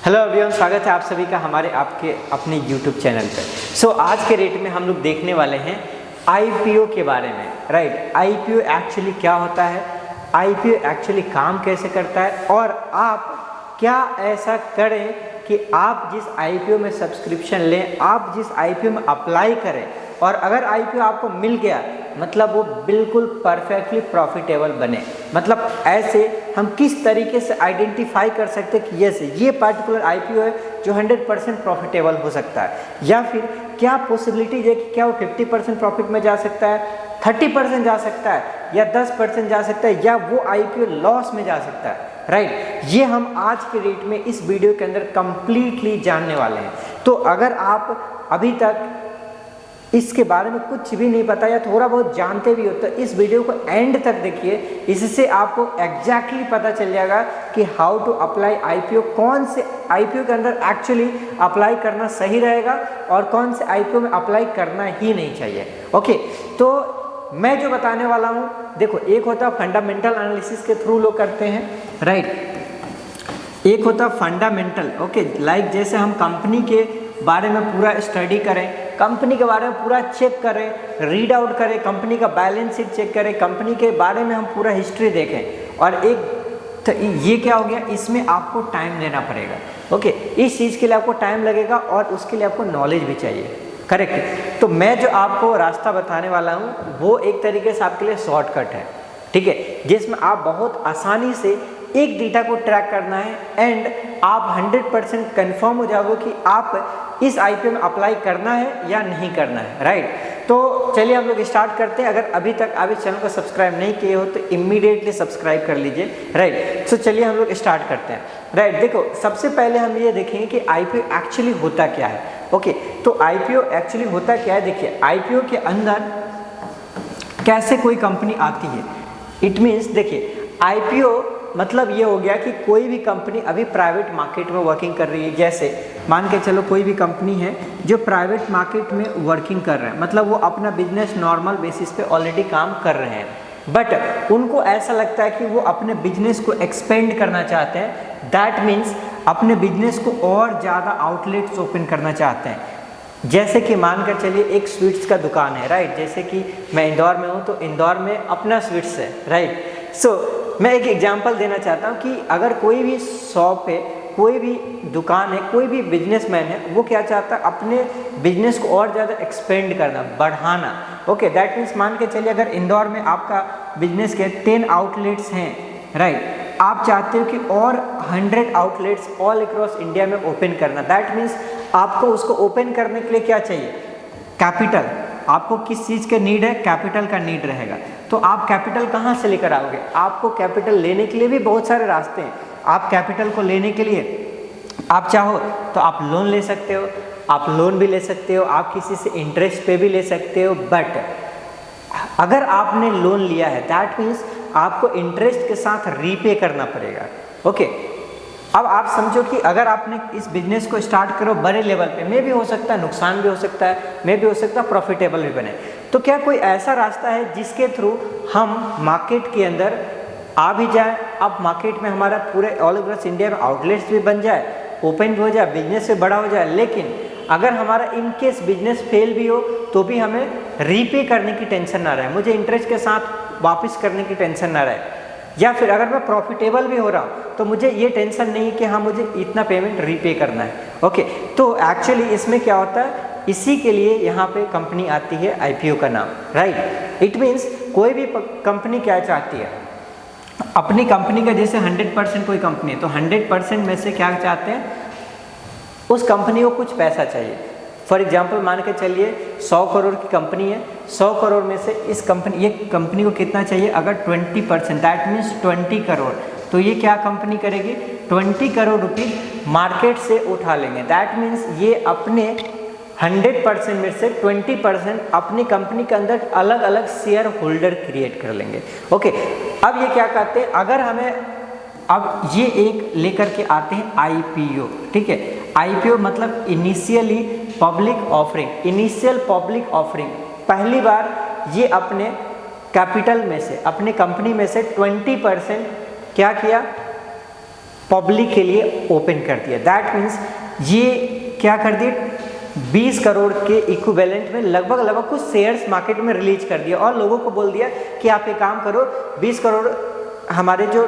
Hello everyone, स्वागत है आप सभी का हमारे आपके अपने YouTube चैनल पर। आज के रेट में हम लोग देखने वाले हैं IPO के बारे में। राइट, IPO एक्चुअली क्या होता है, IPO एक्चुअली काम कैसे करता है और आप क्या ऐसा करें कि आप जिस IPO में सब्सक्रिप्शन लें, आप जिस IPO में अप्लाई करें और अगर IPO आपको मिल गया मतलब वो बिल्कुल परफेक्टली प्रॉफिटेबल बने। मतलब ऐसे हम किस तरीके से आइडेंटिफाई कर सकते हैं कि ये पर्टिकुलर IPO है जो 100% प्रॉफिटेबल हो सकता है, या फिर क्या पॉसिबिलिटीज है कि क्या वो 50% प्रॉफिट में जा सकता है, 30% जा सकता है या 10% जा सकता है, या वो IPO लॉस में जा सकता है। राइट, ये हम आज के डेट में इस वीडियो के अंदर कंप्लीटली जानने वाले हैं। तो अगर आप अभी तक इसके बारे में कुछ भी नहीं पता या थोड़ा बहुत जानते भी हो तो इस वीडियो को एंड तक देखिए, इससे आपको एग्जैक्टली पता चल जाएगा कि हाउ टू अप्लाई IPO, कौन से IPO के अंदर एक्चुअली अप्लाई करना सही रहेगा और कौन से IPO में अप्लाई करना ही नहीं चाहिए। ओके, तो मैं जो बताने वाला हूँ, देखो, एक होता है फंडामेंटल एनालिसिस के थ्रू लोग करते हैं। राइट, एक होता है फंडामेंटल। ओके, लाइक जैसे हम कंपनी के बारे में पूरा स्टडी करें, कंपनी के बारे में पूरा चेक करें, रीड आउट करें, कंपनी का बैलेंस शीट चेक करें, कंपनी के बारे में हम पूरा हिस्ट्री देखें। और एक तो ये क्या हो गया, इसमें आपको टाइम देना पड़ेगा। ओके, इस चीज़ के लिए आपको टाइम लगेगा और उसके लिए आपको नॉलेज भी चाहिए। करेक्ट, तो मैं जो आपको रास्ता बताने वाला हूँ वो एक तरीके से आपके लिए शॉर्टकट है, ठीक है, जिसमें आप बहुत आसानी से एक डेटा को ट्रैक करना है एंड आप 100% कंफर्म हो जाओगे कि आप इस IPO में अप्लाई करना है या नहीं करना है। राइट, तो चलिए हम लोग स्टार्ट करते हैं। अगर अभी तक आप इस चैनल को सब्सक्राइब नहीं किए हो तो इमीडिएटली सब्सक्राइब कर लीजिए। राइट, तो चलिए हम लोग स्टार्ट करते हैं। राइट, देखो, सबसे पहले हम ये देखेंगे कि IPO एक्चुअली होता क्या है। ओके, तो IPO एक्चुअली होता क्या है। देखिए, IPO के अंदर कैसे कोई कंपनी आती है, इट मीन्स, देखिए, IPO मतलब ये हो गया कि कोई भी कंपनी अभी प्राइवेट मार्केट में वर्किंग कर रही है। जैसे मान के चलो कोई भी कंपनी है जो प्राइवेट मार्केट में वर्किंग कर रहा है, मतलब वो अपना बिजनेस नॉर्मल बेसिस पे ऑलरेडी काम कर रहे हैं, बट उनको ऐसा लगता है कि वो अपने बिजनेस को एक्सपेंड करना चाहते हैं। दैट मीन्स अपने बिजनेस को और ज़्यादा आउटलेट्स ओपन करना चाहते हैं। जैसे कि मान कर चलिए एक स्वीट्स का दुकान है। राइट, जैसे कि मैं इंदौर में हूँ तो इंदौर में अपना स्वीट्स है। राइट, सो मैं एक एग्जांपल देना चाहता हूँ कि अगर कोई भी शॉप है, कोई भी दुकान है, कोई भी बिजनेसमैन है, वो क्या चाहता है, अपने बिजनेस को और ज़्यादा एक्सपेंड करना, बढ़ाना। ओके, दैट मीन्स मान के चलिए अगर इंदौर में आपका बिजनेस के 10 आउटलेट्स हैं, राइट, आप चाहते हो कि और 100 आउटलेट्स ऑल अक्रॉस इंडिया में ओपन करना। दैट मीन्स आपको उसको ओपन करने के लिए क्या चाहिए, कैपिटल। आपको किस चीज़ का नीड है, कैपिटल का नीड रहेगा। तो आप कैपिटल कहाँ से लेकर आओगे, आपको कैपिटल लेने के लिए भी बहुत सारे रास्ते हैं। आप कैपिटल को लेने के लिए आप चाहो तो आप लोन ले सकते हो, आप लोन भी ले सकते हो, आप किसी से इंटरेस्ट पे भी ले सकते हो। बट अगर आपने लोन लिया है दैट मीन्स आपको इंटरेस्ट के साथ रीपे करना पड़ेगा। ओके, अब आप समझो कि अगर आपने इस बिजनेस को स्टार्ट करो बड़े लेवल पे, में भी हो सकता है नुकसान भी हो सकता है, में भी हो सकता है प्रॉफिटेबल भी बने, तो क्या कोई ऐसा रास्ता है जिसके थ्रू हम मार्केट के अंदर आ भी जाए, अब मार्केट में हमारा पूरे ऑल ओवर इंडिया में आउटलेट्स भी बन जाए, ओपन भी हो जाए, बिजनेस भी बड़ा हो जाए, लेकिन अगर हमारा इन केस बिजनेस फेल भी हो तो भी हमें रीपे करने की टेंशन ना रहे, मुझे इंटरेस्ट के साथ वापस करने की टेंशन ना रहे, या फिर अगर मैं प्रॉफिटेबल भी हो रहा हूँ तो मुझे ये टेंशन नहीं कि हाँ मुझे इतना पेमेंट रीपे करना है। ओके, तो एक्चुअली इसमें क्या होता है, इसी के लिए यहाँ पे कंपनी आती है IPO का नाम। राइट, इट मीन्स कोई भी कंपनी क्या चाहती है, अपनी कंपनी का जैसे 100% कोई कंपनी है तो 100% में से क्या चाहते हैं, उस कंपनी को कुछ पैसा चाहिए। फॉर एग्जाम्पल मान के चलिए 100 करोड़ की कंपनी है, 100 करोड़ में से ये कंपनी को कितना चाहिए, अगर 20%, दैट मीन्स 20 करोड़, तो ये क्या कंपनी करेगी, 20 करोड़ रुपीज मार्केट से उठा लेंगे। दैट मीन्स ये अपने 100% में से 20% अपनी कंपनी के अंदर अलग अलग शेयर होल्डर क्रिएट कर लेंगे। ओके, अब ये क्या कहते हैं, अगर हमें अब ये एक लेकर के आते हैं IPO, ठीक है। IPO मतलब initially public offering, initial public offering, पहली बार ये अपने कैपिटल में से, अपने कंपनी में से 20% क्या किया, पब्लिक के लिए ओपन कर दिया। दैट मीन्स ये क्या कर दिए, 20 करोड़ के इक्विवेलेंट में लगभग कुछ शेयर्स मार्केट में रिलीज कर दिया और लोगों को बोल दिया कि आप एक काम करो, 20 करोड़ हमारे जो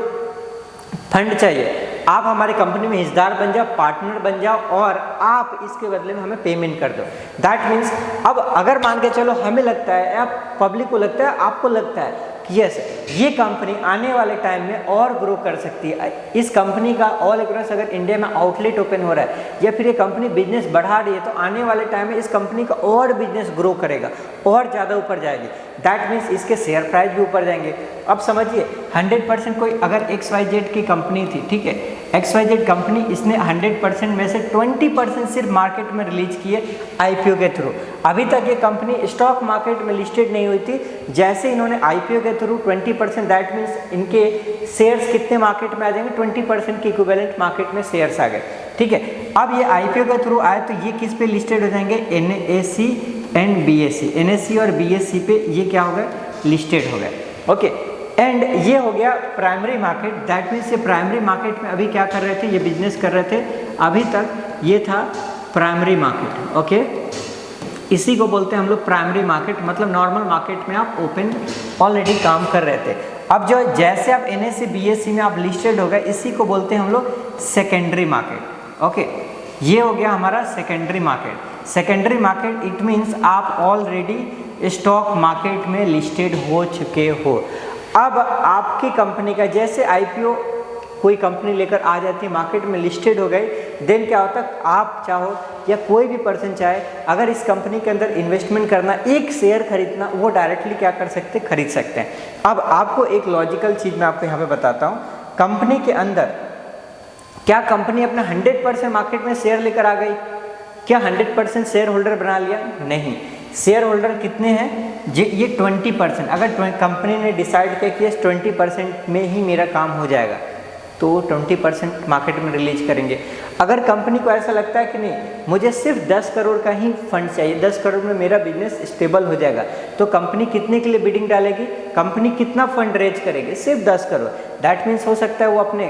फंड चाहिए, आप हमारे कंपनी में हिस्सेदार बन जाओ, पार्टनर बन जाओ और आप इसके बदले में हमें पेमेंट कर दो। दैट मीन्स अब अगर मान के चलो हमें लगता है या पब्लिक को लगता है, आपको लगता है कि यस ये कंपनी आने वाले टाइम में और ग्रो कर सकती है, इस कंपनी का ऑल अक्रॉस अगर इंडिया में आउटलेट ओपन हो रहा है या फिर ये कंपनी बिजनेस बढ़ा रही है, तो आने वाले टाइम में इस कंपनी का और बिजनेस ग्रो करेगा और ज़्यादा ऊपर जाएगी। दैट मीन्स इसके शेयर प्राइस भी ऊपर जाएंगे। अब समझिए 100% कोई अगर XYZ की कंपनी थी, ठीक है, XYZ कंपनी, इसने 100% में से 20% सिर्फ मार्केट में रिलीज किए IPO के थ्रू। अभी तक ये कंपनी स्टॉक मार्केट में लिस्टेड नहीं हुई थी। जैसे इन्होंने IPO के थ्रू 20%, दैट मीन्स इनके शेयर्स कितने मार्केट में आ जाएंगे, 20% के इक्विवेलेंट मार्केट में शेयर्स आ गए। ठीक है, अब ये IPO के थ्रू आए तो ये किस पे लिस्टेड हो जाएंगे, NSE एंड BSE, NSE और BSE पे ये क्या हो गए, लिस्टेड हो गए। ओके, एंड ये हो गया प्राइमरी मार्केट। दैट मीन्स ये प्राइमरी मार्केट में अभी क्या कर रहे थे, ये बिजनेस कर रहे थे, अभी तक ये था प्राइमरी मार्केट। ओके, इसी को बोलते हैं हम लोग प्राइमरी मार्केट, मतलब नॉर्मल मार्केट में आप ओपन ऑलरेडी काम कर रहे थे। अब जो जैसे आप NSE BSE में आप लिस्टेड हो गए, इसी को बोलते हैं हम लोग सेकेंडरी मार्केट। ओके, ये हो गया हमारा secondary market. Secondary market it means आप ऑलरेडी स्टॉक मार्केट में लिस्टेड हो चुके हो। अब आपकी कंपनी का जैसे IPO कोई कंपनी लेकर आ जाती है, मार्केट में लिस्टेड हो गई, देन क्या होता है, आप चाहो या कोई भी पर्सन चाहे अगर इस कंपनी के अंदर इन्वेस्टमेंट करना, एक शेयर खरीदना, वो डायरेक्टली क्या कर सकते हैं, खरीद सकते हैं। अब आपको एक लॉजिकल चीज़ मैं आपको यहाँ पे बताता हूँ। कंपनी के अंदर क्या कंपनी अपना 100% मार्केट में शेयर लेकर आ गई, क्या 100% शेयर होल्डर बना लिया, नहीं। शेयर होल्डर कितने हैं, ये 20%। अगर कंपनी ने डिसाइड किया कि 20% में ही मेरा काम हो जाएगा तो 20% मार्केट में रिलीज करेंगे। अगर कंपनी को ऐसा लगता है कि नहीं मुझे सिर्फ 10 करोड़ का ही फंड चाहिए, 10 करोड़ में मेरा बिजनेस स्टेबल हो जाएगा, तो कंपनी कितने के लिए बिडिंग डालेगी, कंपनी कितना फंड रेज करेगी, सिर्फ 10 करोड़। दैट मीन्स हो सकता है वो अपने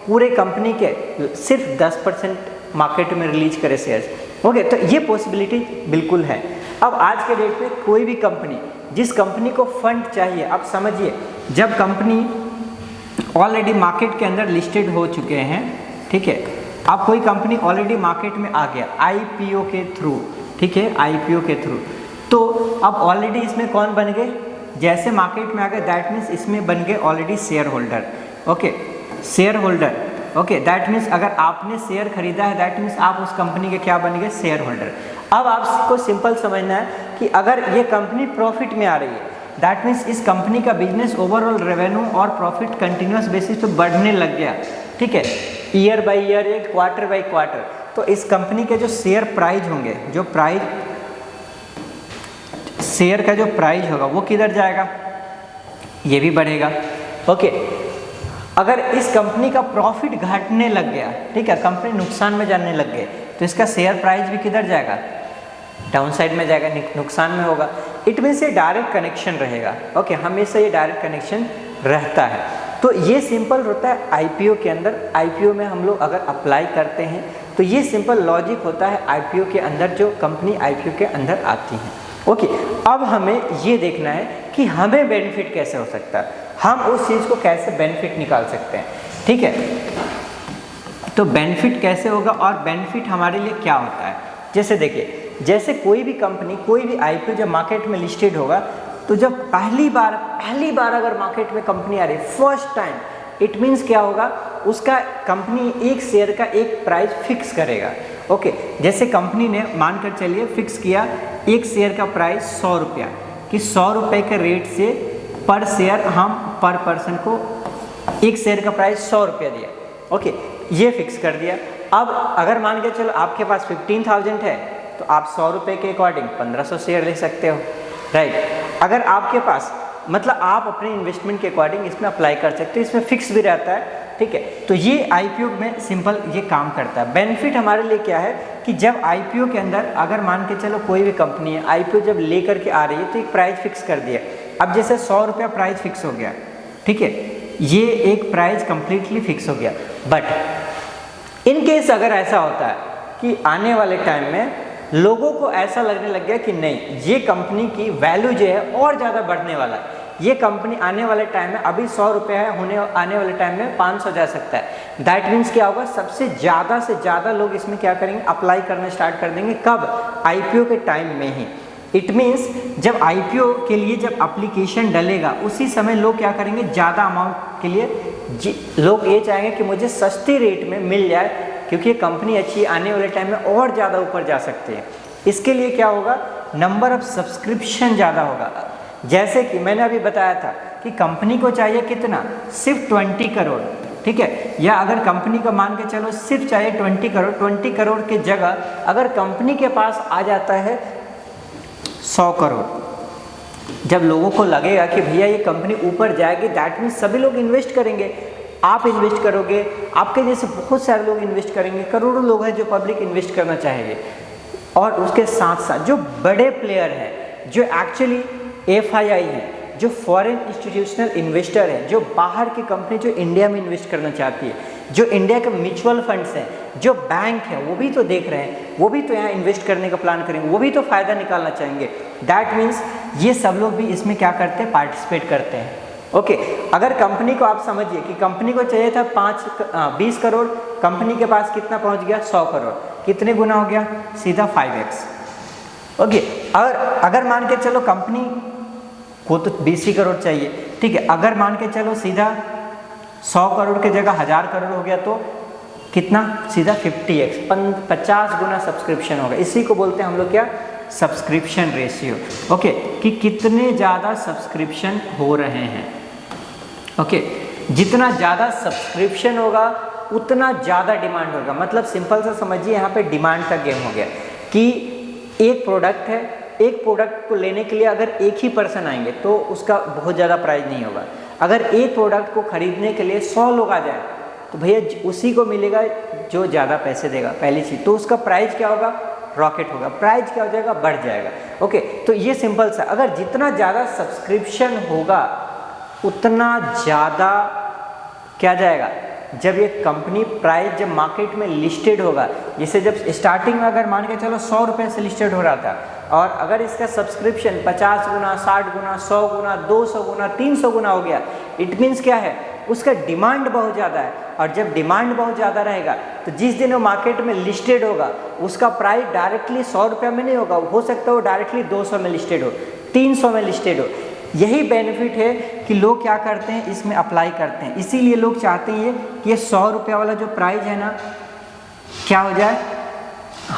पूरे कंपनी के सिर्फ 10% मार्केट में रिलीज करे शेयर्स। ओके, तो ये पॉसिबिलिटी बिल्कुल है। अब आज के डेट में कोई भी कंपनी, जिस कंपनी को फंड चाहिए, आप समझिए जब कंपनी ऑलरेडी मार्केट के अंदर लिस्टेड हो चुके हैं, ठीक है, अब कोई कंपनी ऑलरेडी मार्केट में आ गया IPO के थ्रू, ठीक है, IPO के थ्रू, तो अब ऑलरेडी इसमें कौन बन गए, जैसे मार्केट में आ गए, दैट मीन्स इसमें बन गए already share holder. Okay, share holder. Okay, that means अगर आपने शेयर खरीदा है, दैट मीन्स आप उस कंपनी के क्या बन गए, शेयर होल्डर। अब आपको सिंपल समझना है कि अगर ये कंपनी प्रॉफिट में आ रही है, दैट मीन्स इस कंपनी का बिजनेस ओवरऑल रेवेन्यू और प्रॉफिट कंटिन्यूस बेसिस पे बढ़ने लग गया, ठीक है, ईयर बाय ईयर, एक क्वार्टर बाय क्वार्टर, तो इस कंपनी के जो शेयर प्राइस होंगे, जो प्राइस शेयर का जो प्राइस होगा वो किधर जाएगा, ये भी बढ़ेगा। ओके, अगर इस कंपनी का प्रॉफिट घटने लग गया, ठीक है, कंपनी नुकसान में जाने लग गए, तो इसका शेयर प्राइस भी किधर जाएगा, डाउन साइड में जाएगा, नुकसान में होगा। इट मीन्स ये डायरेक्ट कनेक्शन रहेगा। ओके, हमेशा ये डायरेक्ट कनेक्शन रहता है। तो ये सिंपल होता है IPO के अंदर। IPO में हम लोग अगर अप्लाई करते हैं तो ये सिंपल लॉजिक होता है IPO के अंदर, जो कंपनी IPO के अंदर आती है। ओके, अब हमें ये देखना है कि हमें बेनिफिट कैसे हो सकता है, हम उस चीज़ को कैसे बेनिफिट निकाल सकते हैं, ठीक है। तो बेनिफिट कैसे होगा और बेनिफिट हमारे लिए क्या होता है, जैसे देखिए, जैसे कोई भी कंपनी, कोई भी IPO जब मार्केट में लिस्टेड होगा, तो जब पहली बार अगर मार्केट में कंपनी आ रही है, फर्स्ट टाइम, इट मीन्स क्या होगा, उसका कंपनी एक शेयर का एक प्राइस फिक्स करेगा। ओके, जैसे कंपनी ने मानकर चलिए फिक्स किया एक शेयर का प्राइस 100 रुपया, कि 100 रुपये के रेट से पर शेयर हम पर पर्सन को एक शेयर का प्राइस 100 रुपया दिया। ओके, ये फिक्स कर दिया। अब अगर मान के चलो आपके पास 15,000 है तो आप 100 रुपये के अकॉर्डिंग 1500 शेयर ले सकते हो, राइट। अगर आपके पास, मतलब आप अपने इन्वेस्टमेंट के अकॉर्डिंग इसमें अप्लाई कर सकते हो, इसमें फिक्स भी रहता है, ठीक है। तो ये IPO में सिंपल ये काम करता है। बेनिफिट हमारे लिए क्या है कि जब IPO के अंदर अगर मान के चलो कोई भी कंपनी है, IPO जब ले करके आ रही है तो एक प्राइस फिक्स कर दिया। अब जैसे 100 रुपया प्राइस फिक्स हो गया, ठीक है, ये एक प्राइस कंप्लीटली फिक्स हो गया, बट इन केस अगर ऐसा होता है कि आने वाले टाइम में लोगों को ऐसा लगने लग गया कि नहीं, ये कंपनी की वैल्यू जो है और ज़्यादा बढ़ने वाला है, ये कंपनी आने वाले टाइम में अभी 100 रुपये है, आने वाले टाइम में 500 जा सकता है। दैट मीन्स क्या होगा, सबसे ज़्यादा लोग इसमें क्या करेंगे, अप्लाई करना स्टार्ट कर देंगे। कब? आईपीओ के टाइम में ही। इट मीन्स जब आईपीओ के लिए जब एप्लीकेशन डलेगा उसी समय लोग क्या करेंगे, ज़्यादा अमाउंट के लिए लोग ये चाहेंगे कि मुझे सस्ती रेट में मिल जाए, क्योंकि ये कंपनी अच्छी आने वाले टाइम में और ज़्यादा ऊपर जा सकती है। इसके लिए क्या होगा, नंबर ऑफ सब्सक्रिप्शन ज़्यादा होगा। जैसे कि मैंने अभी बताया था कि कंपनी को चाहिए कितना, सिर्फ 20 करोड़, ठीक है, या अगर कंपनी को मान के चलो सिर्फ चाहिए 20 करोड़, 20 करोड़ की जगह अगर कंपनी के पास आ जाता है 100 करोड़, जब लोगों को लगेगा कि भैया ये कंपनी ऊपर जाएगी, दैट मीन्स सभी लोग इन्वेस्ट करेंगे। आप इन्वेस्ट करोगे, आपके जैसे बहुत सारे लोग इन्वेस्ट करेंगे, करोड़ों लोग हैं जो पब्लिक इन्वेस्ट करना चाहेंगे। और उसके साथ साथ जो बड़े प्लेयर हैं, जो एक्चुअली FII हैं, जो फॉरेन इंस्टीट्यूशनल इन्वेस्टर हैं, जो बाहर की कंपनी जो इंडिया में इन्वेस्ट करना चाहती है, जो इंडिया के म्यूचुअल फंड्स हैं, जो बैंक हैं, वो भी तो देख रहे हैं, वो भी तो यहाँ इन्वेस्ट करने का प्लान करेंगे, वो भी तो फ़ायदा निकालना चाहेंगे। दैट मीन्स ये सब लोग भी इसमें क्या करते हैं, पार्टिसिपेट करते हैं। ओके, अगर कंपनी को आप समझिए कि कंपनी को चाहिए था 20 करोड़, कंपनी के पास कितना पहुँच गया, 100 करोड़, कितने गुना हो गया, सीधा 5x। ओके, अगर मान के चलो कंपनी को तो 20 करोड़ चाहिए, ठीक है, अगर मान के चलो सीधा 100 करोड़ की जगह 1000 करोड़ हो गया तो कितना, सीधा 50x, 50 गुना सब्सक्रिप्शन होगा। इसी को बोलते हैं हम लोग क्या, सब्सक्रिप्शन रेशियो। ओके, कि कितने ज़्यादा सब्सक्रिप्शन हो रहे हैं। ओके, जितना ज़्यादा सब्सक्रिप्शन होगा उतना ज़्यादा डिमांड होगा। मतलब सिंपल सा समझिए, यहाँ पे डिमांड का गेम हो गया कि एक प्रोडक्ट है, एक प्रोडक्ट को लेने के लिए अगर एक ही पर्सन आएंगे तो उसका बहुत ज़्यादा प्राइस नहीं होगा। अगर एक प्रोडक्ट को खरीदने के लिए 100 लोग आ जाए तो भैया उसी को मिलेगा जो ज़्यादा पैसे देगा, पहली चीज़। तो उसका प्राइस क्या होगा, रॉकेट होगा, प्राइस क्या हो जाएगा, बढ़ जाएगा। ओके, तो ये सिंपल सा, अगर जितना ज़्यादा सब्सक्रिप्शन होगा उतना ज़्यादा क्या जाएगा, जब ये कंपनी प्राइस जब मार्केट में लिस्टेड होगा, जैसे जब स्टार्टिंग में अगर मान के चलो 100 रुपये से लिस्टेड हो रहा था, और अगर इसका सब्सक्रिप्शन 50 गुना, 60 गुना, 100 गुना, 200 गुना, 300 गुना हो गया, इट मीन्स क्या है, उसका डिमांड बहुत ज़्यादा है। और जब डिमांड बहुत ज़्यादा रहेगा तो जिस दिन वो मार्केट में लिस्टेड होगा उसका प्राइस डायरेक्टली 100 रुपये में नहीं होगा, हो सकता है वो डायरेक्टली 200 में लिस्टेड हो, 300 में लिस्टेड हो। यही बेनिफिट है कि लोग क्या करते हैं, इसमें अप्लाई करते हैं। इसीलिए लोग चाहते हैं कि ये 100 रुपये वाला जो प्राइस है ना, क्या हो जाए,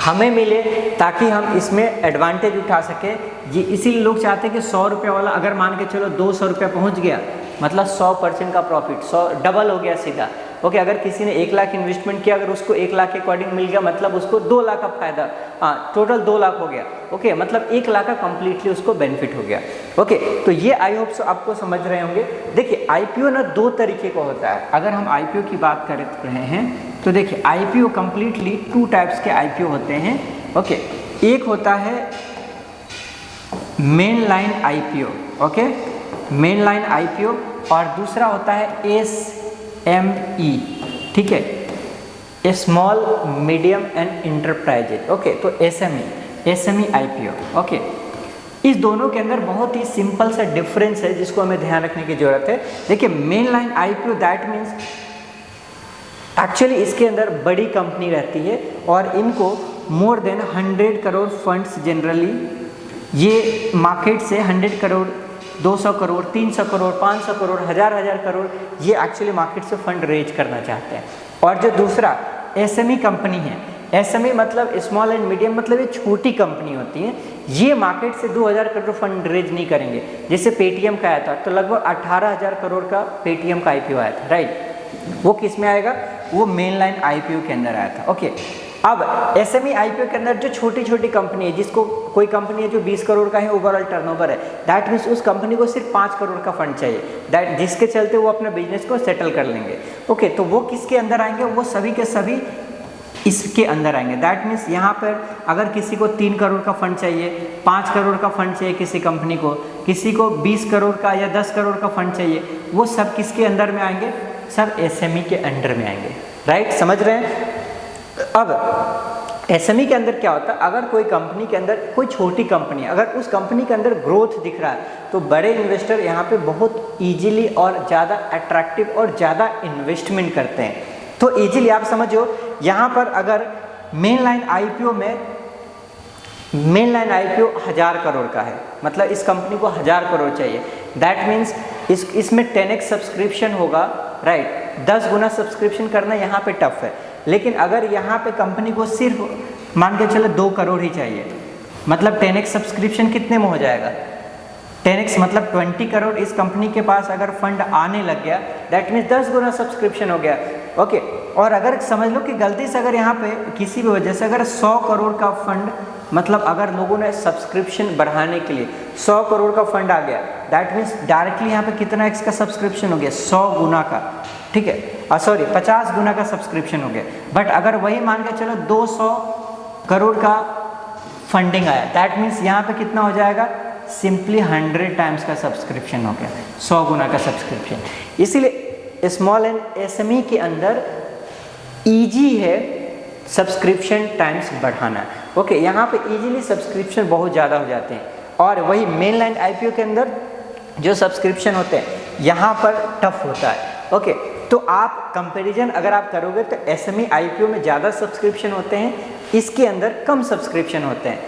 हमें मिले, ताकि हम इसमें एडवांटेज उठा सकें। ये इसीलिए लोग चाहते हैं कि 100 रुपये वाला अगर मान के चलो 200 रुपये पहुँच गया, मतलब 100% का प्रॉफिट, 100 डबल हो गया सीधा। ओके, अगर किसी ने 1 लाख इन्वेस्टमेंट किया, अगर उसको 1 लाख के अकॉर्डिंग मिल गया, मतलब उसको 2 लाख का फायदा, टोटल 2 लाख हो गया। ओके, मतलब 1 लाख का कंप्लीटली उसको बेनिफिट हो गया। ओके, तो ये आई होप सो आपको समझ रहे होंगे। देखिए, आईपीओ ना 2 तरीके का होता है। अगर हम आईपीओ की बात कर रहे हैं तो देखिए, आईपीओ कंप्लीटली 2 टाइप्स के आईपीओ होते हैं। ओके, एक होता है main line IPO, okay, main line IPO, और दूसरा होता है SME, ठीक है, small medium and enterprises. Okay, तो SME आईपीओ। ओके, इस दोनों के अंदर बहुत ही सिंपल सा डिफरेंस है जिसको हमें ध्यान रखने की जरूरत है। देखिए, main line IPO that means actually इसके अंदर बड़ी कंपनी रहती है और इनको more than 100 crore funds generally, ये मार्केट से 100 करोड़, 200 करोड़, 300 करोड़, 500 करोड़, हजार करोड़, ये एक्चुअली मार्केट से फंड रेज करना चाहते हैं। और जो दूसरा SME कंपनी है, SME मतलब स्मॉल एंड मीडियम, मतलब ये छोटी कंपनी होती है, ये मार्केट से 2000 करोड़ फंड रेज नहीं करेंगे। जैसे पेटीएम का आया था तो लगभग 18,000 करोड़ का पेटीएम का आईपीओ आया था, राइट, वो किस में आएगा, वो मेन लाइन आईपीओ के अंदर आया था। ओके, अब SME आईपीओ के अंदर जो छोटी छोटी कंपनी है, जिसको कोई कंपनी है जो 20 करोड़ का है ओवरऑल टर्नओवर है, दैट मीन्स उस कंपनी को सिर्फ 5 करोड़ का फंड चाहिए, दैट जिसके चलते वो अपने बिजनेस को सेटल कर लेंगे। ओके, तो वो किसके अंदर आएंगे, वो सभी के सभी इसके अंदर आएंगे। दैट मीन्स यहाँ पर अगर किसी को 3 करोड़ का फंड चाहिए, 5 करोड़ का फंड चाहिए किसी कंपनी को, किसी को 20 करोड़ का या 10 करोड़ का फंड चाहिए, वो सब किसके अंदर में आएंगे, सब SME के अंडर में आएंगे। राइट, समझ रहे हैं। अब एसएमई के अंदर क्या होता है, अगर कोई कंपनी के अंदर कोई छोटी कंपनी, अगर उस कंपनी के अंदर ग्रोथ दिख रहा है तो बड़े इन्वेस्टर यहाँ पे बहुत इजीली और ज़्यादा अट्रैक्टिव और ज़्यादा इन्वेस्टमेंट करते हैं। तो इजीली आप समझो, यहाँ पर अगर मेन लाइन आईपीओ 1000 करोड़ का है, मतलब इस कंपनी को 1000 करोड़ चाहिए, दैट मीन्स इसमें 10x सब्सक्रिप्शन होगा, राइट। 10 गुना सब्सक्रिप्शन करना यहाँ पे टफ है। लेकिन अगर यहाँ पे कंपनी को सिर्फ मान के चलो 2 करोड़ ही चाहिए, मतलब 10x सब्सक्रिप्शन कितने में हो जाएगा, 10x मतलब 20 करोड़ इस कंपनी के पास अगर फंड आने लग गया, दैट मीन्स 10 गुना सब्सक्रिप्शन हो गया, ओके। और अगर समझ लो कि गलती से अगर यहाँ पे किसी भी वजह से अगर 100 करोड़ का फंड, मतलब अगर लोगों ने सब्सक्रिप्शन बढ़ाने के लिए 100 करोड़ का फंड आ गया, दैट मीन्स डायरेक्टली यहाँ पे कितना x का सब्सक्रिप्शन हो गया, 100 गुना का, ठीक है, सॉरी 50 गुना का सब्सक्रिप्शन हो गया। बट अगर वही मान के चलो 200 करोड़ का फंडिंग आया, दैट मीन्स यहाँ पे कितना हो जाएगा, सिंपली 100 टाइम्स का सब्सक्रिप्शन हो गया, 100 गुना का सब्सक्रिप्शन। इसीलिए स्मॉल एंड एसएमई के अंदर ईजी है सब्सक्रिप्शन टाइम्स बढ़ाना, ओके। यहाँ पे इजीली सब्सक्रिप्शन बहुत ज़्यादा हो जाते हैं, और वही मेन लाइन आईपीओ के अंदर जो सब्सक्रिप्शन होते हैं यहाँ पर टफ होता है, ओके। तो आप कंपैरिजन अगर आप करोगे तो एसएमई आईपीओ में ज़्यादा सब्सक्रिप्शन होते हैं, इसके अंदर कम सब्सक्रिप्शन होते हैं,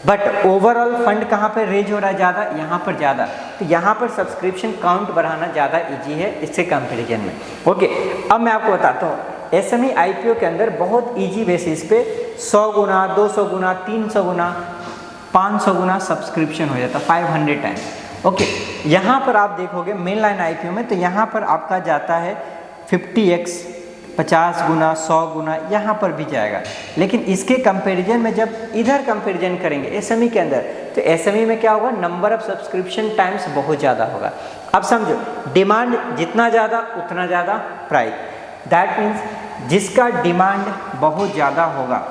बट ओवरऑल फंड कहाँ पर रेज हो रहा है ज़्यादा, यहाँ पर ज़्यादा, तो यहाँ पर सब्सक्रिप्शन काउंट बढ़ाना ज़्यादा ईजी है इससे कंपैरिजन में, ओके। अब मैं आपको बताता हूँ एसएमई आईपीओ के अंदर बहुत इजी बेसिस पे 100 गुना, 200 गुना, 300 गुना, 500 गुना सब्सक्रिप्शन हो जाता, 500 टाइम्स, ओके। यहाँ पर आप देखोगे मेन लाइन आईपीओ में, तो यहाँ पर आपका जाता है 50x, 50 गुना, 100 गुना, यहाँ पर भी जाएगा। लेकिन इसके कंपैरिजन में जब इधर कंपैरिजन करेंगे एसएमई के अंदर, तो एसएमई में क्या होगा, नंबर ऑफ सब्सक्रिप्शन टाइम्स बहुत ज़्यादा होगा। अब समझो, डिमांड जितना ज़्यादा उतना ज़्यादा प्राइस, दैट मीन्स जिसका डिमांड बहुत ज़्यादा होगा,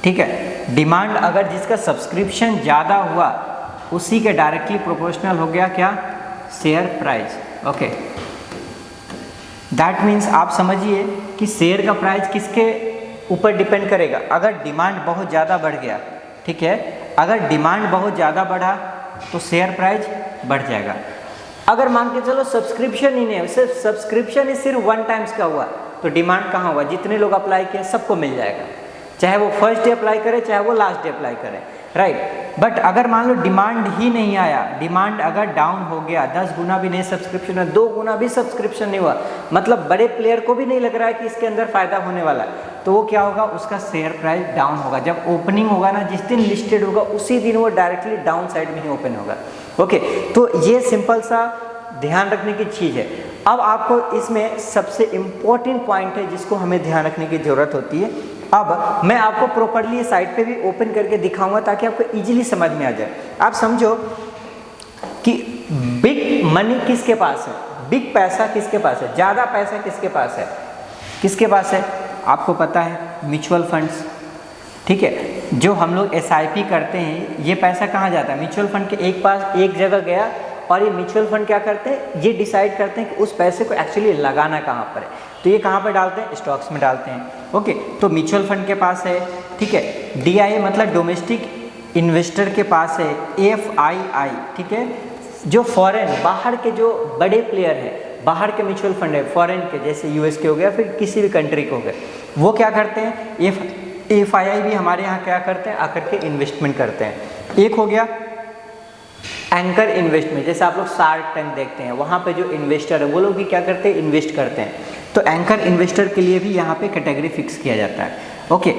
ठीक है, डिमांड अगर जिसका सब्सक्रिप्शन ज़्यादा हुआ उसी के डायरेक्टली प्रोपोर्शनल हो गया क्या, share price, okay. That means आप समझिए कि शेयर का प्राइस किसके ऊपर डिपेंड करेगा, अगर डिमांड बहुत ज़्यादा बढ़ गया, ठीक है, अगर डिमांड बहुत ज़्यादा बढ़ा तो शेयर प्राइस बढ़ जाएगा। अगर मान के चलो सब्सक्रिप्शन ही नहीं है, सिर्फ सब्सक्रिप्शन ही सिर्फ 1 टाइम्स का हुआ, तो डिमांड कहाँ हुआ, जितने लोग अप्लाई किए सबको मिल जाएगा, चाहे वो फर्स्ट डे अप्लाई करे चाहे वो लास्ट डे अप्लाई करे, राइट। बट अगर मान लो डिमांड ही नहीं आया, डिमांड अगर डाउन हो गया, 10 गुना भी नहीं सब्सक्रिप्शन है, 2 गुना भी सब्सक्रिप्शन नहीं हुआ, मतलब बड़े प्लेयर को भी नहीं लग रहा है कि इसके अंदर फ़ायदा होने वाला है, तो वो क्या होगा, उसका शेयर प्राइस डाउन होगा। जब ओपनिंग होगा ना, जिस दिन लिस्टेड होगा उसी दिन वो डायरेक्टली डाउन साइड में ही ओपन होगा, ओके। तो ये सिंपल सा ध्यान रखने की चीज़ है। अब आपको इसमें सबसे इम्पोर्टेंट पॉइंट है जिसको हमें ध्यान रखने की ज़रूरत होती है। अब मैं आपको प्रॉपर्ली ये साइट पे भी ओपन करके दिखाऊंगा ताकि आपको इजीली समझ में आ जाए। आप समझो कि बिग मनी किसके पास है, बिग पैसा किसके पास है, ज़्यादा पैसा किसके पास है, किसके पास है, आपको पता है, म्यूचुअल फंड्स, ठीक है। जो हम लोग SIP करते हैं, ये पैसा कहाँ जाता है, म्यूचुअल फंड के एक जगह गया, और ये म्यूचुअल फंड क्या करते हैं, ये डिसाइड करते हैं कि उस पैसे को एक्चुअली लगाना कहाँ पर है, तो ये कहाँ पर डालते हैं, स्टॉक्स में डालते हैं, ओके। तो म्यूचुअल फंड के पास है, ठीक है, DIA मतलब डोमेस्टिक इन्वेस्टर के पास है, FII, ठीक है, जो फॉरेन बाहर के जो बड़े प्लेयर हैं, बाहर के म्यूचुअल फंड है फॉरेन के, जैसे US के हो गया, फिर किसी भी कंट्री के हो गए, वो क्या करते हैं, FII भी हमारे यहाँ क्या करते हैं, आकर के इन्वेस्टमेंट करते हैं। एक हो गया एंकर इन्वेस्टमेंट, जैसे आप लोग शार्क टैंक देखते हैं, वहाँ पे जो इन्वेस्टर है वो लोग भी क्या करते हैं, इन्वेस्ट करते हैं, तो एंकर इन्वेस्टर के लिए भी यहाँ पे कैटेगरी फिक्स किया जाता है, ओके।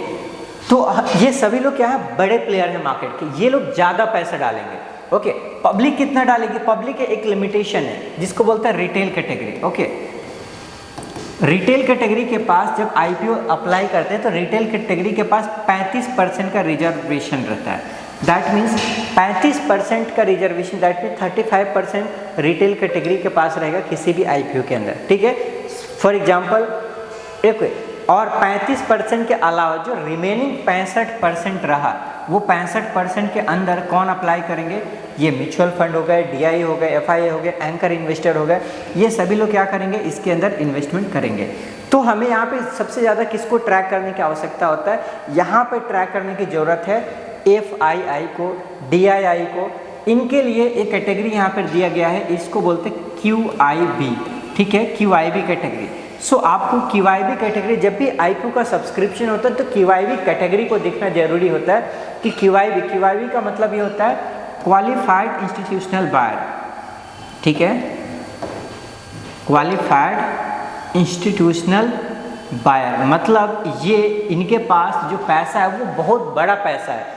तो ये सभी लोग क्या है, बड़े प्लेयर हैं मार्केट के, ये लोग ज़्यादा पैसा डालेंगे, ओके। पब्लिक कितना डालेगी, पब्लिक के एक लिमिटेशन है जिसको बोलते हैं retail category, okay. Retail category के पास जब IPO अप्लाई करते हैं तो रिटेल कैटेगरी के पास 35% का रिजर्वेशन रहता है, दैट मीन्स 35% का reservation, that means 35% retail category के पास रहेगा किसी भी IPO के अंदर, ठीक है, फॉर एग्जांपल एक, और 35% के अलावा जो रिमेनिंग 65% रहा, वो 65% के अंदर कौन अप्लाई करेंगे, ये म्यूचुअल फंड हो गए, DIA हो गए, FII हो गए, एंकर इन्वेस्टर हो गए, ये सभी लोग क्या करेंगे, इसके अंदर इन्वेस्टमेंट करेंगे। तो हमें यहाँ पे सबसे ज़्यादा किसको ट्रैक करने की आवश्यकता होता है, यहाँ पे ट्रैक करने की ज़रूरत है FII को, DII को। इनके लिए एक कैटेगरी यहाँ पर दिया गया है, इसको बोलते हैं QIB, ठीक है, QIB कैटेगरी। सो आपको QIB कैटेगरी, जब भी IPO का सब्सक्रिप्शन होता है तो QIB कैटेगरी को देखना जरूरी होता है कि QIB का मतलब ये होता है क्वालिफाइड इंस्टीट्यूशनल बायर, ठीक है, क्वालिफाइड इंस्टीट्यूशनल बायर, मतलब ये इनके पास जो पैसा है वो बहुत बड़ा पैसा है।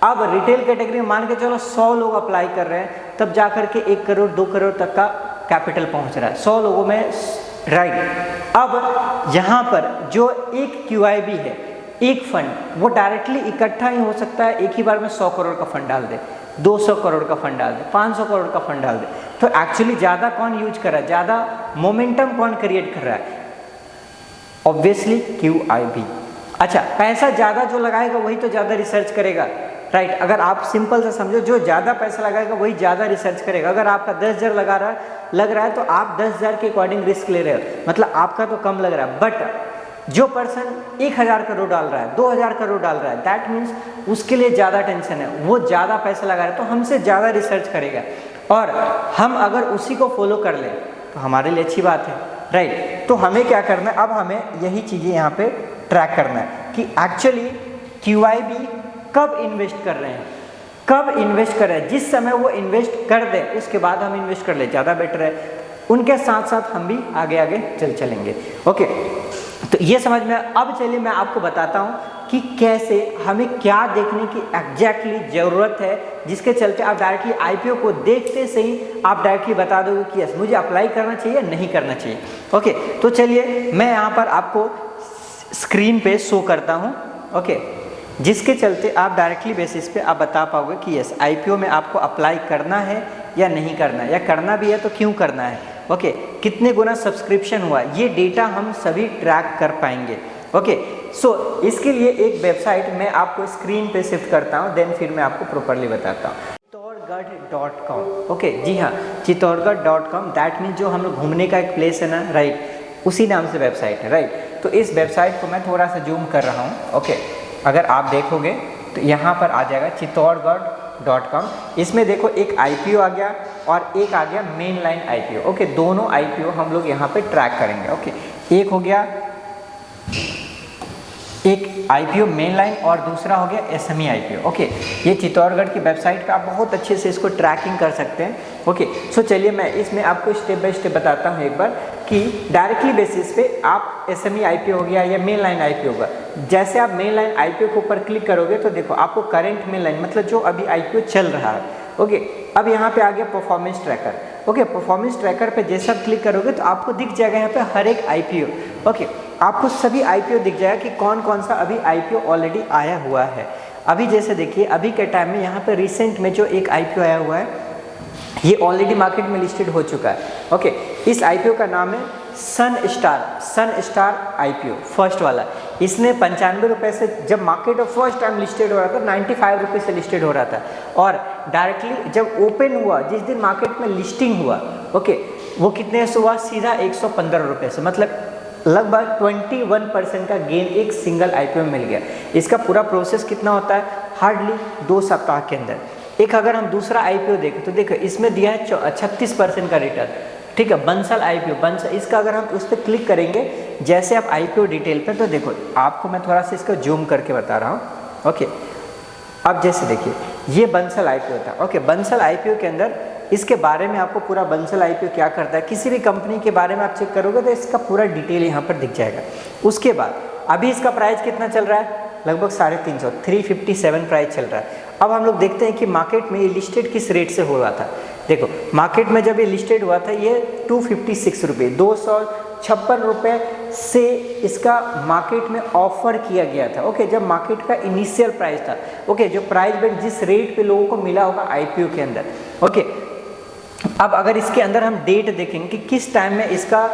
अब रिटेल कैटेगरी में मान के चलो 100 लोग अप्लाई कर रहे हैं, तब जा कर के 1 करोड़ 2 करोड़ तक का कैपिटल पहुंच रहा है 100 लोगों में, राइट। अब यहाँ पर जो एक QIB है, एक फंड, वो डायरेक्टली इकट्ठा ही हो सकता है, एक ही बार में 100 करोड़ का फंड डाल दे, 200 करोड़ का फंड डाल दे, 500 करोड़ का फंड डाल दे। तो एक्चुअली ज़्यादा कौन यूज कर रहा है, ज़्यादा मोमेंटम कौन क्रिएट कर रहा है, ऑब्वियसली QIB। अच्छा, पैसा ज़्यादा जो लगाएगा वही तो ज़्यादा रिसर्च करेगा, राइट। अगर आप सिंपल से समझो, जो ज़्यादा पैसा लगाएगा वही ज़्यादा रिसर्च करेगा। अगर आपका 10,000 लग रहा है तो आप 10,000 के अकॉर्डिंग रिस्क ले रहे हो, मतलब आपका तो कम लग रहा है। बट जो पर्सन 1,000 करोड़ डाल रहा है, 2,000 करोड़ डाल रहा है, दैट मीन्स उसके लिए ज़्यादा टेंशन है, वो ज़्यादा पैसा लगा रहा है, तो हमसे ज़्यादा रिसर्च करेगा। और हम अगर उसी को फॉलो कर लें तो हमारे लिए अच्छी बात है, राइट। तो हमें क्या करना है, अब हमें यही चीज़ें यहाँ पे ट्रैक करना है कि एक्चुअली QIB कब इन्वेस्ट कर रहे हैं, कब इन्वेस्ट कर रहे हैं। जिस समय वो इन्वेस्ट कर दे उसके बाद हम इन्वेस्ट कर ले, ज़्यादा बेटर है। उनके साथ साथ हम भी आगे आगे चलेंगे, ओके। तो ये समझ में। अब चलिए मैं आपको बताता हूँ कि कैसे हमें क्या देखने की एग्जैक्टली ज़रूरत है, जिसके चलते आप डायरेक्टली IPO को देखते से ही आप डायरेक्टली बता दोगे कि यस मुझे अप्लाई करना चाहिए या नहीं करना चाहिए, ओके। तो चलिए मैं यहाँ पर आपको स्क्रीन पे शो करता हूँ, ओके, जिसके चलते आप डायरेक्टली बेसिस पे आप बता पाओगे कि यस IPO में आपको अप्लाई करना है या नहीं करना है, या करना भी है तो क्यों करना है, ओके। कितने गुना सब्सक्रिप्शन हुआ, ये डेटा हम सभी ट्रैक कर पाएंगे, ओके। सो इसके लिए एक वेबसाइट मैं आपको स्क्रीन पे शिफ्ट करता हूँ, देन फिर मैं आपको प्रॉपरली बताता हूँ। चित्तौड़गढ़.com, ओके, जी हाँ, चित्तौड़गढ़.com, दैट मीन्स जो हम लोग घूमने का एक प्लेस है ना, राइट, उसी नाम से वेबसाइट है, राइट। तो इस वेबसाइट को मैं थोड़ा सा जूम कर रहा हूँ, ओके। अगर आप देखोगे तो यहाँ पर आ जाएगा चित्तौड़गढ़.com। इसमें देखो एक IPO आ गया और एक आ गया मेन लाइन IPO, ओके। दोनों IPO हम लोग यहाँ पे ट्रैक करेंगे, ओके। एक हो गया एक IPO मेन लाइन और दूसरा हो गया SME IPO, ओके। ये चित्तौड़गढ़ की वेबसाइट का आप बहुत अच्छे से इसको ट्रैकिंग कर सकते हैं, ओके। सो चलिए मैं इसमें आपको स्टेप बाय स्टेप बताता हूँ एक बार कि डायरेक्टली बेसिस पे आप SME IPO हो गया या मेन लाइन IPO होगा। जैसे आप मेन लाइन IPO के ऊपर क्लिक करोगे तो देखो आपको करंट मेन लाइन, मतलब जो अभी IPO चल रहा है, ओके। अब यहाँ पे आ गया performance tracker, okay. Performance tracker पे जैसे आप क्लिक करोगे तो आपको दिख जाएगा यहाँ पे हर एक IPO, ओके। आपको सभी IPO दिख जाएगा कि कौन कौन सा अभी IPO ऑलरेडी आया हुआ है। अभी जैसे देखिए अभी के टाइम में यहाँ पे रिसेंट में जो एक IPO आया हुआ है ये ऑलरेडी मार्केट में लिस्टेड हो चुका है, ओके। इस IPO का नाम है सन स्टार IPO, फर्स्ट वाला। इसने 95 रुपये से जब मार्केट में फर्स्ट टाइम लिस्टेड हो रहा था, 95 रुपये से लिस्टेड हो रहा था, और डायरेक्टली जब ओपन हुआ, जिस दिन मार्केट में लिस्टिंग हुआ, ओके, वो कितने से हुआ, सीधा 115 रुपये से, मतलब लगभग 21% का गेन एक सिंगल IPO में मिल गया। इसका पूरा प्रोसेस कितना होता है, हार्डली 2 सप्ताह के अंदर। एक अगर हम दूसरा IPO देखें तो देखो इसमें दिया है 36% का रिटर्न, ठीक है। बंसल IPO, बंसल, इसका अगर हम उस पर क्लिक करेंगे जैसे आप IPO डिटेल पे, तो देखो आपको मैं थोड़ा सा इसको जूम करके बता रहा हूँ, ओके। अब जैसे देखिए ये बंसल IPO था, ओके। बंसल IPO के अंदर इसके बारे में आपको पूरा बंसल IPO क्या करता है, किसी भी कंपनी के बारे में आप चेक करोगे तो इसका पूरा डिटेल यहाँ पर दिख जाएगा। उसके बाद अभी इसका प्राइस कितना चल रहा है, लगभग 350, 357 प्राइस चल रहा है। अब हम लोग देखते हैं कि मार्केट में ये लिस्टेड किस रेट से हुआ था। देखो मार्केट में जब ये लिस्टेड हुआ था ये 256 रुपये, 256 रुपये से इसका मार्केट में ऑफर किया गया था, ओके। जब मार्केट का इनिशियल प्राइस था, ओके, जो प्राइस बैंड जिस रेट पे लोगों को मिला होगा IPO के अंदर, ओके। अब अगर इसके अंदर हम डेट देखेंगे कि किस टाइम में इसका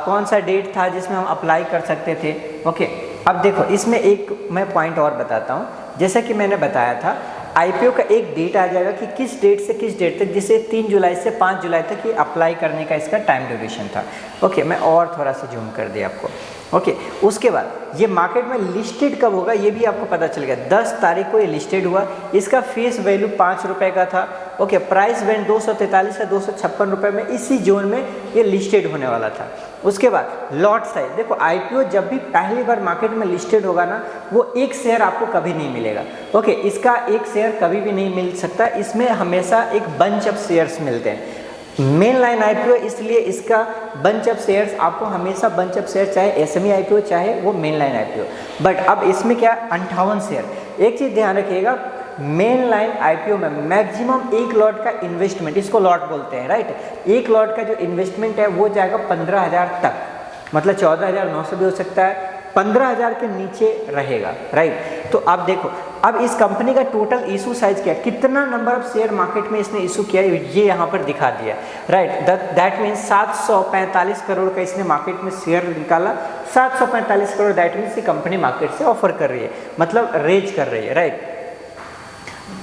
कौन सा डेट था जिसमें हम अप्लाई कर सकते थे, ओके। अब देखो इसमें एक मैं पॉइंट और बताता हूँ, जैसा कि मैंने बताया था आईपीओ का एक डेट आ जाएगा कि किस डेट से किस डेट तक, जिसे 3 जुलाई से 5 जुलाई तक ये अप्लाई करने का इसका टाइम ड्यूरेशन था। ओके, मैं और थोड़ा सा जूम कर दिया आपको। ओके, उसके बाद ये मार्केट में लिस्टेड कब होगा ये भी आपको पता चल गया। 10 तारीख को ये लिस्टेड हुआ, इसका फेस वैल्यू 5 रुपये का था। ओके, प्राइस बैंड 243 से 256 रुपये में, इसी जोन में ये लिस्टेड होने वाला था। उसके बाद लॉट साइज, देखो आईपीओ जब भी पहली बार मार्केट में लिस्टेड होगा ना, वो एक शेयर आपको कभी नहीं मिलेगा। ओके, इसका एक शेयर कभी भी नहीं मिल सकता, इसमें हमेशा एक बंच ऑफ शेयर्स मिलते हैं। मेन लाइन आईपीओ, इसलिए इसका बंच ऑफ शेयर्स आपको हमेशा बंच ऑफ शेयर, चाहे एसएमई आईपीओ चाहे वो मेन लाइन आईपीओ। बट अब इसमें क्या 58 शेयर। एक चीज़ ध्यान रखिएगा, मेन लाइन आईपीओ में मैक्सिमम एक लॉट का इन्वेस्टमेंट, इसको लॉट बोलते हैं राइट, एक लॉट का जो इन्वेस्टमेंट है वो जाएगा 15,000 तक, मतलब 14,900 भी हो सकता है, 15,000 के नीचे रहेगा राइट। तो आप देखो अब इस कंपनी का टोटल इशू साइज क्या है, कितना नंबर ऑफ शेयर मार्केट में इसने इशू किया है, ये यहाँ पर दिखा दिया राइट। दैट मीन्स 745 करोड़ का इसने मार्केट में शेयर निकाला। 745 करोड़ दैट मीन्स ये कंपनी मार्केट से ऑफर कर रही है, मतलब रेज कर रही है राइट।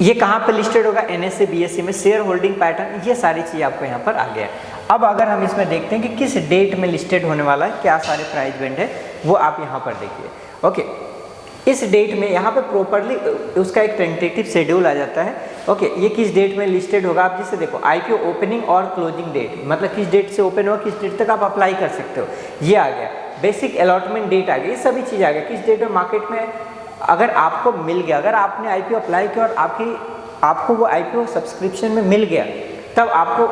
ये कहाँ पे लिस्टेड होगा, एनएसए बीएसई में, शेयर होल्डिंग पैटर्न, ये सारी चीज़ आपको यहाँ पर आ गया है। अब अगर हम इसमें देखते हैं कि किस डेट में लिस्टेड होने वाला है, क्या सारे प्राइस बैंड है, वो आप यहाँ पर देखिए। ओके, इस डेट में यहाँ पे प्रॉपरली उसका एक टेंटेटिव शेड्यूल आ जाता है। ओके, ये किस डेट में लिस्टेड होगा, आप जिससे देखो आईपीओ ओपनिंग और क्लोजिंग डेट, मतलब किस डेट से ओपन होगा, किस डेट तक आप अप्लाई कर सकते हो, ये आ गया। बेसिक अलॉटमेंट डेट आ गई, ये सभी चीज़ आ गया, किस डेट में मार्केट में अगर आपको मिल गया, अगर आपने आईपीओ अप्लाई किया और आपको वो आईपीओ सब्सक्रिप्शन में मिल गया, तब आपको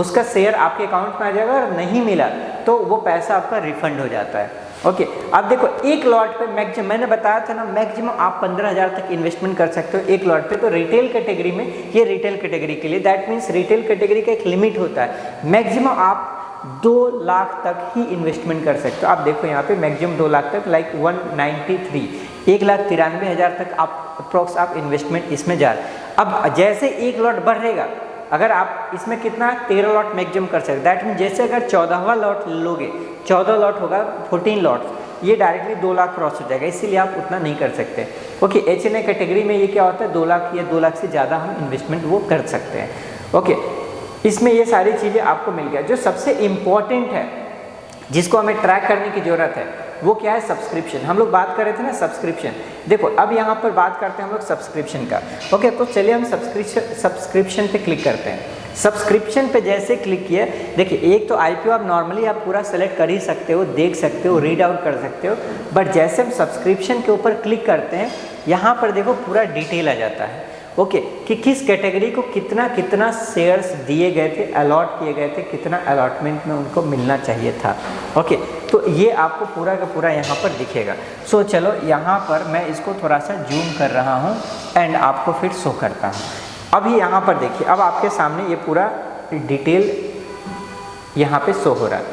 उसका शेयर आपके अकाउंट में आ जाएगा, और नहीं मिला तो वो पैसा आपका रिफंड हो जाता है। ओके, अब देखो एक लॉट पे मैक्सिमम, मैंने बताया था ना, मैक्सिमम आप 15,000 तक इन्वेस्टमेंट कर सकते हो एक लॉट पे। तो रिटेल कैटेगरी में, ये रिटेल कैटेगरी के लिए, दैट मीन्स रिटेल कैटेगरी का एक लिमिट होता है, मैक्सिमम आप 2 लाख तक ही इन्वेस्टमेंट कर सकते हो। आप देखो यहाँ पे मैक्सिमम 2 लाख तक, लाइक 193, 1,93,000 तक आप अप्रोक्स आप इन्वेस्टमेंट इसमें जा रहे हैं। अब जैसे एक लॉट बढ़ेगा, अगर आप इसमें कितना 13 लॉट मैक्सिमम कर सकते, दैट मीन जैसे अगर 14वां लॉट लोगे, 14 लॉट होगा 14 लॉट, ये डायरेक्टली 2 लाख क्रॉस हो जाएगा, इसीलिए आप उतना नहीं कर सकते। ओके, एचएनए कैटेगरी में ये क्या होता है, 2 लाख या 2 लाख से ज़्यादा हम इन्वेस्टमेंट वो कर सकते हैं। ओके, इसमें ये सारी चीज़ें आपको मिल गया। जो सबसे इम्पॉर्टेंट है जिसको हमें ट्रैक करने की ज़रूरत है, वो क्या है, सब्सक्रिप्शन। हम लोग बात कर रहे थे ना सब्सक्रिप्शन, देखो अब यहाँ पर बात करते हैं हम लोग सब्सक्रिप्शन का। ओके, तो चलिए हम सब्सक्रिप्शन पे क्लिक करते हैं। सब्सक्रिप्शन पे जैसे क्लिक किया, देखिए एक तो आईपीओ आप नॉर्मली आप पूरा सेलेक्ट कर ही सकते हो, देख सकते हो, रीड आउट कर सकते हो, बट जैसे हम सब्सक्रिप्शन के ऊपर क्लिक करते हैं, यहाँ पर देखो पूरा डिटेल आ जाता है। ओके, कि किस कैटेगरी को कितना कितना शेयर्स दिए गए थे, अलॉट किए गए थे, कितना अलॉटमेंट में उनको मिलना चाहिए था। ओके, तो ये आपको पूरा का पूरा यहाँ पर दिखेगा। सो चलो यहाँ पर मैं इसको थोड़ा सा जूम कर रहा हूँ एंड आपको फिर शो करता हूँ। अभी यहाँ पर देखिए, अब आपके सामने ये पूरा डिटेल यहाँ पे शो हो रहा है।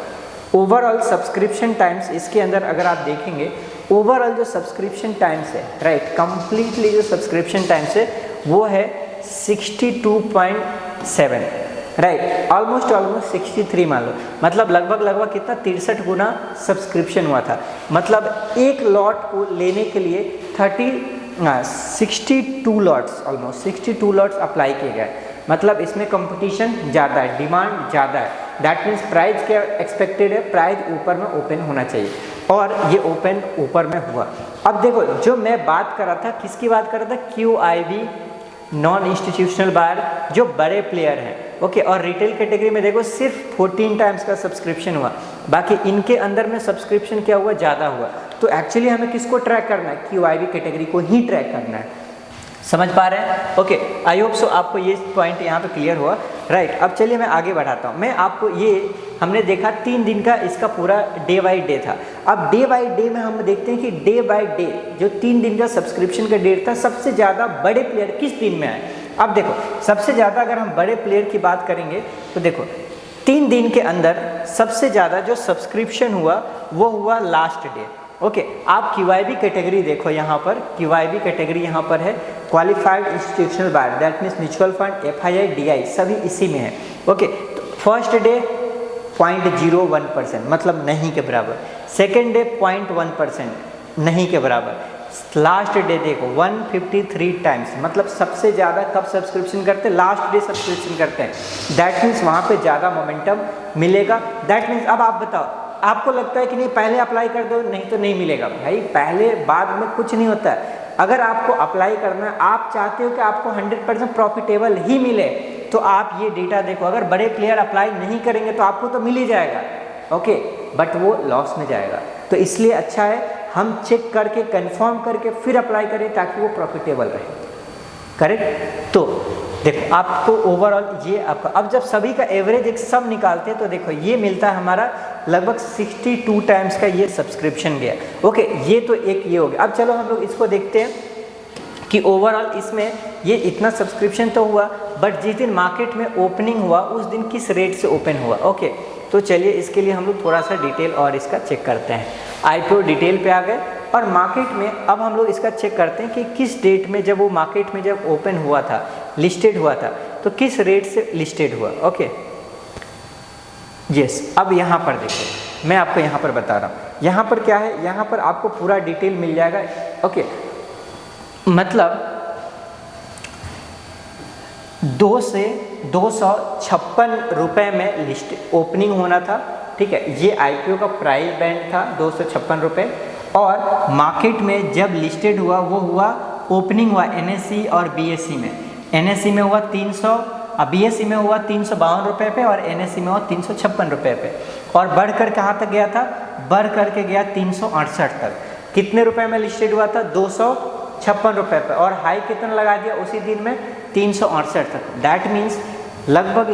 ओवरऑल सब्सक्रिप्शन टाइम्स, इसके अंदर अगर आप देखेंगे ओवरऑल जो सब्सक्रिप्शन टाइम्स है राइट, कंप्लीटली जो सब्सक्रिप्शन टाइम्स है वो है 62.7 राइट, ऑलमोस्ट 63 मान लो, मतलब लगभग कितना 63 गुना सब्सक्रिप्शन हुआ था। मतलब एक लॉट को लेने के लिए 62 लॉट्स, ऑलमोस्ट 62 लॉट्स अप्लाई किए गए। मतलब इसमें कंपटीशन ज़्यादा है, डिमांड ज़्यादा है, दैट मीन्स प्राइस क्या एक्सपेक्टेड है, प्राइस ऊपर में ओपन होना चाहिए, और ये ओपन ऊपर में हुआ। अब देखो जो मैं बात कर रहा था, किसकी बात कर रहा था, QIB नॉन इंस्टीट्यूशनल बायर, जो बड़े प्लेयर हैं। ओके, और रिटेल कैटेगरी में देखो सिर्फ 14 टाइम्स का सब्सक्रिप्शन हुआ, बाकी इनके अंदर में सब्सक्रिप्शन क्या हुआ, ज़्यादा हुआ। तो एक्चुअली हमें किसको ट्रैक करना है, QIB कैटेगरी को ही ट्रैक करना है। समझ पा रहे हैं? ओके, आई होप सो आपको ये पॉइंट यहाँ पे क्लियर हुआ राइट। अब चलिए मैं आगे बढ़ाता हूँ। मैं आपको ये हमने देखा 3 दिन का इसका पूरा डे बाई डे था। अब डे बाई डे में हम देखते हैं कि डे बाई डे जो 3 दिन का सब्सक्रिप्शन का डेट था, सबसे ज़्यादा बड़े प्लेयर किस दिन में आए। अब देखो सबसे ज़्यादा अगर हम बड़े प्लेयर की बात करेंगे तो देखो 3 दिन के अंदर सबसे ज़्यादा जो सब्सक्रिप्शन हुआ वो हुआ लास्ट डे। ओके, आप QIB कैटेगरी देखो, यहाँ पर QIB कैटेगरी यहाँ पर है, qualified institutional buyer, that means mutual fund, FII, DI सभी इसी में है। ओके, तो फर्स्ट डे 0.01%, मतलब नहीं के बराबर। सेकेंड डे 0.1%, नहीं के बराबर। लास्ट डे देखो 153 टाइम्स, मतलब सबसे ज़्यादा कब सब्सक्रिप्शन करते हैं, लास्ट डे सब्सक्रिप्शन करते हैं। दैट मीन्स वहाँ पे ज़्यादा मोमेंटम मिलेगा। दैट मीन्स अब आप बताओ, आपको लगता है कि नहीं पहले अप्लाई कर दो, नहीं तो नहीं मिलेगा। भाई पहले बाद में कुछ नहीं होता है। अगर आपको अप्लाई करना है, आप चाहते हो कि आपको 100% प्रॉफिटेबल ही मिले, तो आप ये डेटा देखो। अगर बड़े प्लेयर अप्लाई नहीं करेंगे तो आपको तो मिल ही जाएगा, ओके, बट वो लॉस में जाएगा। तो इसलिए अच्छा है हम चेक करके कंफर्म करके फिर अप्लाई करें ताकि वो प्रॉफिटेबल रहे। करेक्ट। तो देखो आपको ओवरऑल ये आपका, अब जब सभी का एवरेज एक सब निकालते हैं तो देखो ये मिलता है हमारा लगभग 62 टाइम्स का ये सब्सक्रिप्शन गया। ओके, ये तो एक ये हो गया। अब चलो हम लोग इसको देखते हैं कि ओवरऑल इसमें ये इतना सब्सक्रिप्शन तो हुआ, बट जिस दिन मार्केट में ओपनिंग हुआ उस दिन किस रेट से ओपन हुआ। ओके, तो चलिए इसके लिए हम लोग थोड़ा सा डिटेल और इसका चेक करते हैं। आईपीओ डिटेल पे आ गए और मार्केट में अब हम लोग इसका चेक करते हैं कि किस डेट में, जब वो मार्केट में जब ओपन हुआ था, लिस्टेड हुआ था, तो किस रेट से लिस्टेड हुआ। ओके यस, अब यहाँ पर देखिए मैं आपको यहाँ पर बता रहा हूँ, यहाँ पर क्या है, यहाँ पर आपको पूरा डिटेल मिल जाएगा। ओके, मतलब 2 से 256 रुपये में लिस्ट ओपनिंग होना था। ठीक है, ये आईपीओ का प्राइस बैंड था 256 रुपये, और मार्केट में जब लिस्टेड हुआ वो हुआ, ओपनिंग हुआ एनएसई और बीएसई में। एनएसई में हुआ 300, बीएसई में हुआ 352 रुपये पे, और एनएसई में हुआ 356 रुपये पे, और बढ़कर कहाँ तक गया था, बढ़ करके गया 368 तक। कितने रुपए में लिस्टेड हुआ था, 256 रुपये पे, और हाई कितना लगा दिया उसी दिन में, 368 तक। दैट मीन्स लगभग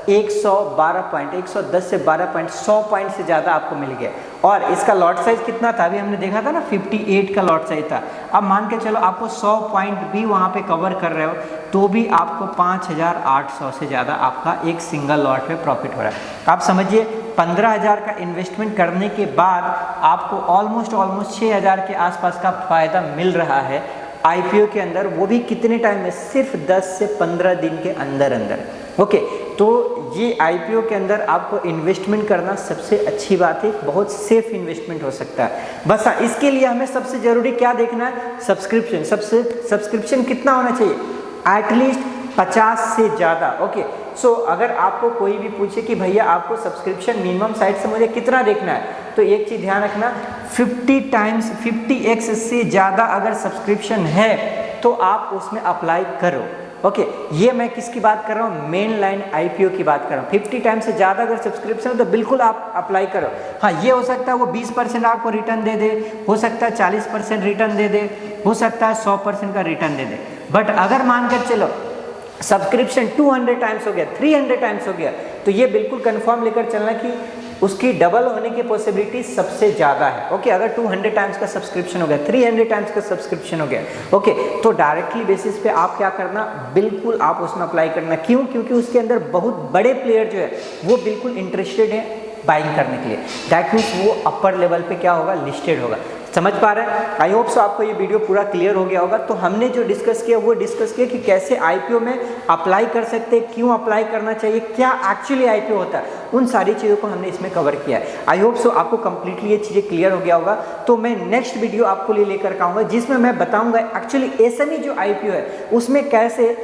112 पॉइंट, 110 से 12 पॉइंट, 100 पॉइंट से ज़्यादा आपको मिल गया। और इसका लॉट साइज़ कितना था, अभी हमने देखा था ना 58 का लॉट साइज था। अब मान के चलो आपको 100 पॉइंट भी वहाँ पे कवर कर रहे हो तो भी आपको 5800 से ज़्यादा आपका एक सिंगल लॉट पे प्रॉफिट हो रहा है। आप समझिए 15,000 का इन्वेस्टमेंट करने के बाद आपको ऑलमोस्ट 6,000 के आसपास का फ़ायदा मिल रहा है आईपीओ के अंदर, वो भी कितने टाइम में, सिर्फ 10 से 15 दिन के अंदर अंदर। ओके, तो ये आईपीओ के अंदर आपको इन्वेस्टमेंट करना सबसे अच्छी बात है, बहुत सेफ इन्वेस्टमेंट हो सकता है। बस हाँ, इसके लिए हमें सबसे ज़रूरी क्या देखना है, सब्सक्रिप्शन। सब्सक्रिप्शन कितना होना चाहिए, एटलीस्ट 50 से ज़्यादा। ओके, सो अगर आपको कोई भी पूछे कि भैया आपको सब्सक्रिप्शन मिनिमम साइट से मुझे कितना देखना है, तो एक चीज़ ध्यान रखना, 50x से ज़्यादा अगर सब्सक्रिप्शन है तो आप उसमें अप्लाई करो। ओके, ये मैं किसकी बात कर रहा हूँ, मेन लाइन आईपीओ की बात कर रहा हूँ। 50 टाइम्स से ज़्यादा अगर सब्सक्रिप्शन हो तो बिल्कुल आप अप्लाई करो। हाँ, ये हो सकता है वो 20% आपको रिटर्न दे दे, हो सकता है 40% रिटर्न दे दे, हो सकता है 100% का रिटर्न दे दे, बट अगर मानकर चलो सब्सक्रिप्शन 200 टाइम्स हो गया, 300 टाइम्स हो गया, तो ये बिल्कुल कंफर्म लेकर चलना कि उसकी डबल होने की पॉसिबिलिटी सबसे ज़्यादा है। ओके, अगर 200 टाइम्स का सब्सक्रिप्शन हो गया, 300 टाइम्स का सब्सक्रिप्शन हो गया, ओके, तो डायरेक्टली बेसिस पे आप क्या करना, बिल्कुल आप उसमें अप्लाई करना। क्यों, क्योंकि उसके अंदर बहुत बड़े प्लेयर जो है वो बिल्कुल इंटरेस्टेड है बाइंग करने के लिए। दैट मीन्स वो अपर लेवल पे क्या होगा, लिस्टेड होगा। समझ पा रहे हैं? आई होप सो आपको ये वीडियो पूरा क्लियर हो गया होगा। तो हमने जो डिस्कस किया वो डिस्कस किया कि कैसे आईपीओ में अप्लाई कर सकते हैं, क्यों अप्लाई करना चाहिए, क्या एक्चुअली आईपीओ होता है, उन सारी चीज़ों को हमने इसमें कवर किया है। आई होप सो आपको कंप्लीटली ये चीज़ें क्लियर हो गया होगा। तो मैं नेक्स्ट वीडियो आपको लिए लेकर आऊँगा जिसमें मैं बताऊँगा एक्चुअली एसएमई जो आईपीओ है उसमें कैसे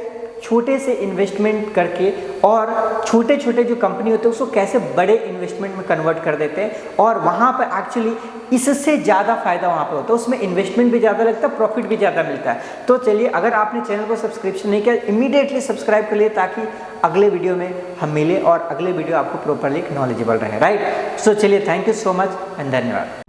छोटे से इन्वेस्टमेंट करके और छोटे छोटे जो कंपनी होते हैं उसको कैसे बड़े इन्वेस्टमेंट में कन्वर्ट कर देते हैं, और वहाँ पर एक्चुअली इससे ज़्यादा फायदा वहाँ पे होता है, उसमें इन्वेस्टमेंट भी ज़्यादा लगता है, प्रॉफिट भी ज़्यादा मिलता है। तो चलिए, अगर आपने चैनल को सब्सक्रिप्शन नहीं किया इमीडिएटली सब्सक्राइब कर लिए ताकि अगले वीडियो में हम मिले और अगले वीडियो आपको प्रॉपरली नॉलेजेबल रहे। राइट, सो चलिए, thank you so much and धन्यवाद।